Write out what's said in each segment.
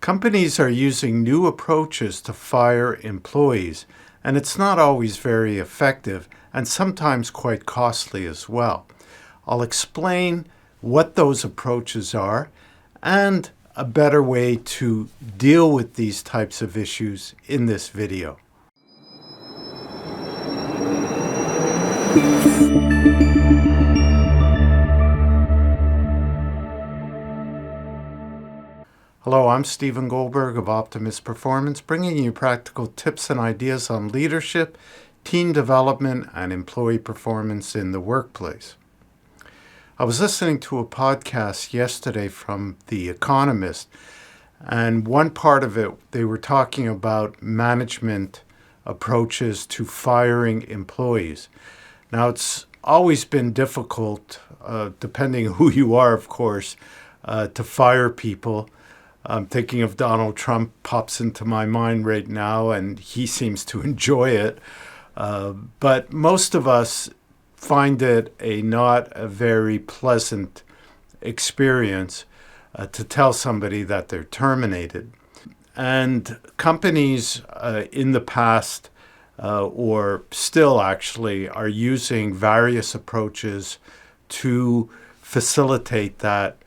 Companies are using new approaches to fire employees, and it's not always very effective and sometimes quite costly as well. I'll explain what those approaches are and a better way to deal with these types of issues in this video. Hello, I'm Stephen Goldberg of Optimus Performance, bringing you practical tips and ideas on leadership, team development, and employee performance in the workplace. I was listening to a podcast yesterday from The Economist, and one part of it, they were talking about management approaches to firing employees. Now, it's always been difficult, depending who you are, of course, to fire people. I'm thinking of Donald Trump pops into my mind right now, and he seems to enjoy it. But most of us find it not a very pleasant experience to tell somebody that they're terminated. And companies in the past, or still actually, are using various approaches to facilitate that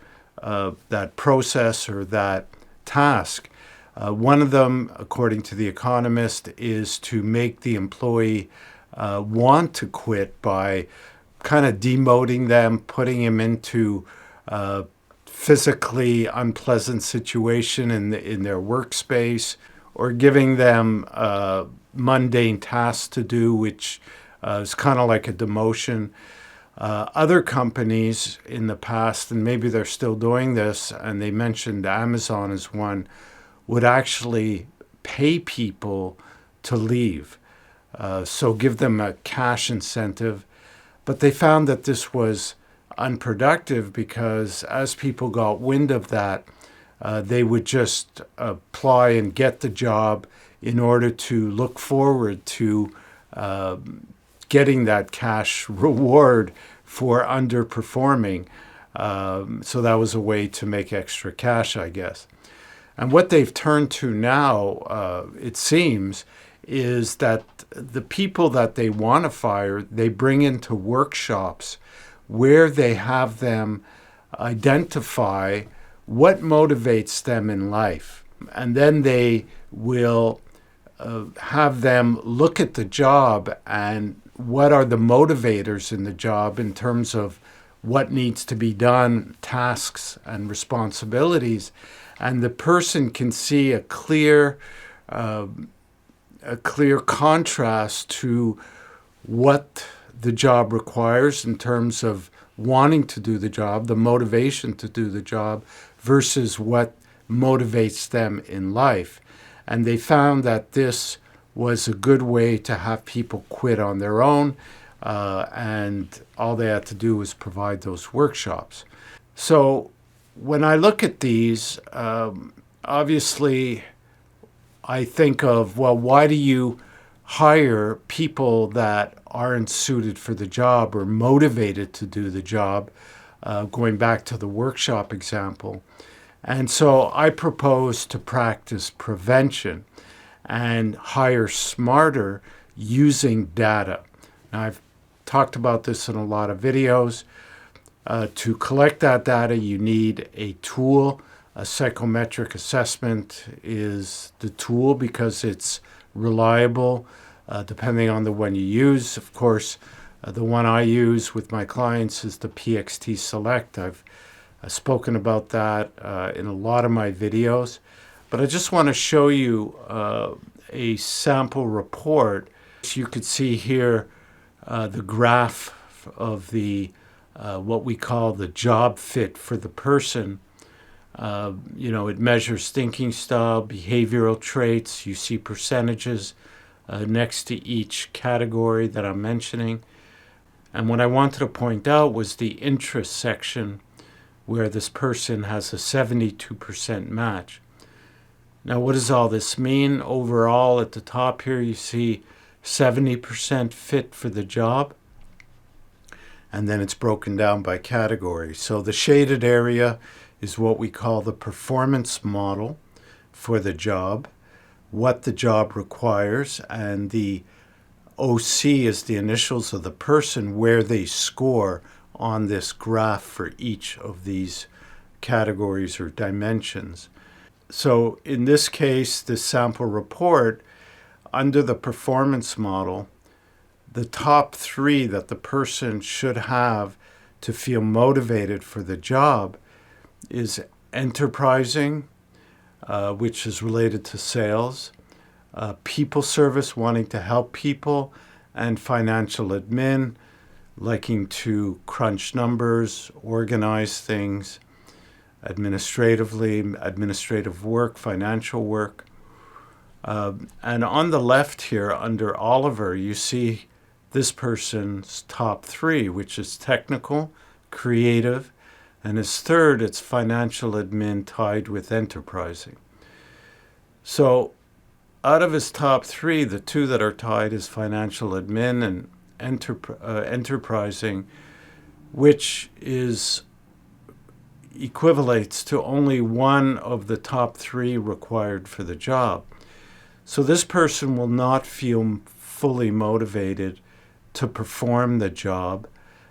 process or that task. One of them, according to The Economist, is to make the employee want to quit by kind of demoting them, putting him into a physically unpleasant situation in their workspace, or giving them mundane tasks to do, which is kind of like a demotion. Other companies in the past, and maybe they're still doing this, and they mentioned Amazon as one, would actually pay people to leave. So give them a cash incentive. But they found that this was unproductive because as people got wind of that, they would just apply and get the job in order to look forward to getting that cash reward for underperforming. So that was a way to make extra cash, I guess. And what they've turned to now, it seems, is that the people that they want to fire, they bring into workshops where they have them identify what motivates them in life. And then they will have them look at the job and what are the motivators in the job in terms of what needs to be done, tasks and responsibilities. And the person can see a clear contrast to what the job requires in terms of wanting to do the job, the motivation to do the job, versus what motivates them in life. And they found that this was a good way to have people quit on their own, and all they had to do was provide those workshops. So when I look at these, obviously I think of, well, why do you hire people that aren't suited for the job or motivated to do the job, going back to the workshop example. And so I propose to practice prevention and hire smarter using data. Now, I've talked about this in a lot of videos. To collect that data, you need a tool. A psychometric assessment is the tool because it's reliable, depending on the one you use. Of course, the one I use with my clients is the PXT Select. I've spoken about that in a lot of my videos. But I just want to show you a sample report. So you could see here the graph of the what we call the job fit for the person. It measures thinking style, behavioral traits. You see percentages next to each category that I'm mentioning. And what I wanted to point out was the interest section where this person has a 72% match. Now, what does all this mean? Overall, at the top here, you see 70% fit for the job. And then it's broken down by category. So the shaded area is what we call the performance model. for the job, what the job requires, and the OC is the initials of the person, where they score on this graph for each of these categories or dimensions. So in this case, this sample report, under the performance model, the top 3 that the person should have to feel motivated for the job is enterprising, which is related to sales, people service, wanting to help people, and financial admin, liking to crunch numbers, organize things, administrative work, financial work. And on the left here, under Oliver, you see this person's top 3, which is technical, creative, and his third, it's financial admin tied with enterprising. So out of his top 3, the 2 that are tied is financial admin and enterprising, which equivalates to only 1 of the top 3 required for the job. So this person will not feel fully motivated to perform the job,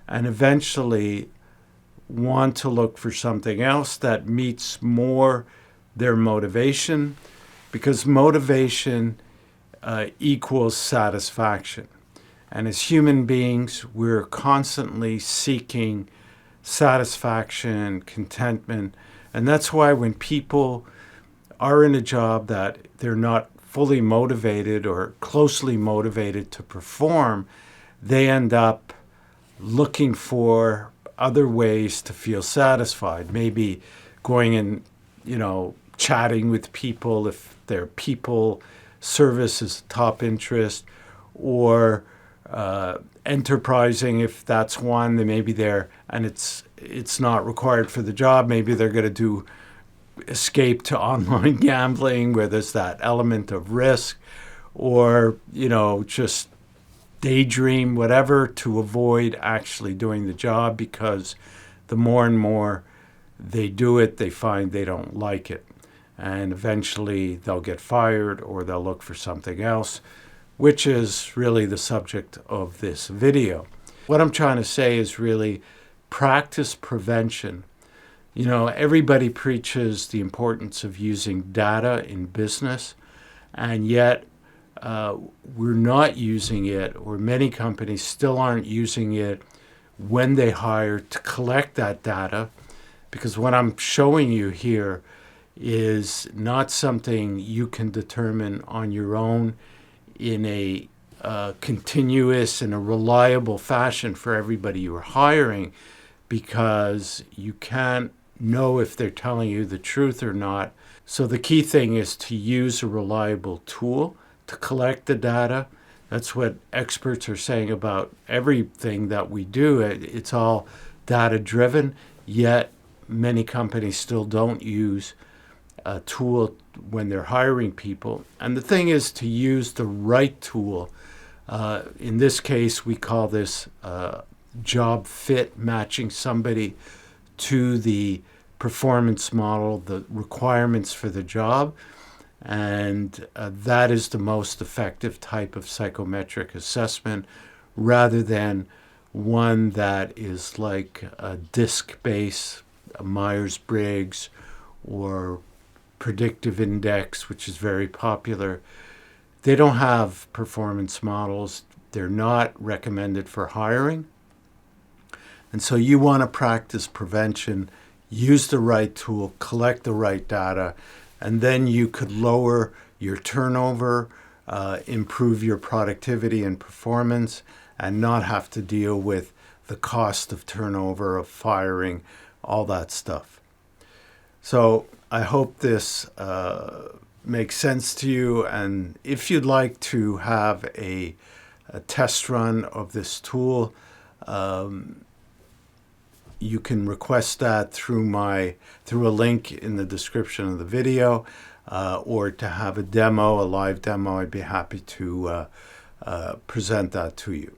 and eventually want to look for something else that meets more their motivation, because motivation equals satisfaction. And as human beings, we're constantly seeking satisfaction, contentment. And that's why when people are in a job that they're not fully motivated or closely motivated to perform, they end up looking for other ways to feel satisfied. Maybe going and, chatting with people if their people service is top interest, or enterprising if that's one. They maybe they're, and it's not required for the job. Maybe they're going to escape to online gambling where there's that element of risk, or just daydream, whatever, to avoid actually doing the job, because the more and more they do it, they find they don't like it. And eventually they'll get fired or they'll look for something else, which is really the subject of this video. What I'm trying to say is really practice prevention. Everybody preaches the importance of using data in business, and yet we're not using it, or many companies still aren't using it when they hire to collect that data, because what I'm showing you here is not something you can determine on your own in a continuous and a reliable fashion for everybody you're hiring, because you can't know if they're telling you the truth or not. So the key thing is to use a reliable tool to collect the data. That's what experts are saying about everything that we do. It's all data driven, yet many companies still don't use a tool when they're hiring people. And the thing is to use the right tool. In this case, we call this job fit, matching somebody to the performance model, the requirements for the job. And that is the most effective type of psychometric assessment, rather than one that is like a DISC-based, a Myers-Briggs, or predictive index, which is very popular. They don't have performance models. They're not recommended for hiring. And so you want to practice prevention, use the right tool, collect the right data, and then you could lower your turnover, improve your productivity and performance, and not have to deal with the cost of turnover, of firing, all that stuff. So I hope this makes sense to you. And if you'd like to have a test run of this tool, you can request that through a link in the description of the video, or to have a demo, a live demo. I'd be happy to present that to you.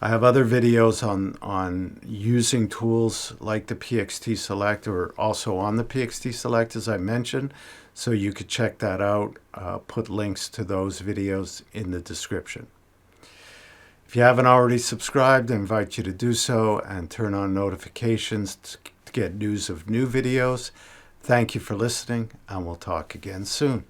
I have other videos on using tools like the PXT Select, or also on the PXT Select, as I mentioned. So you could check that out. Put links to those videos in the description. If you haven't already subscribed, I invite you to do so and turn on notifications to get news of new videos. Thank you for listening, and we'll talk again soon.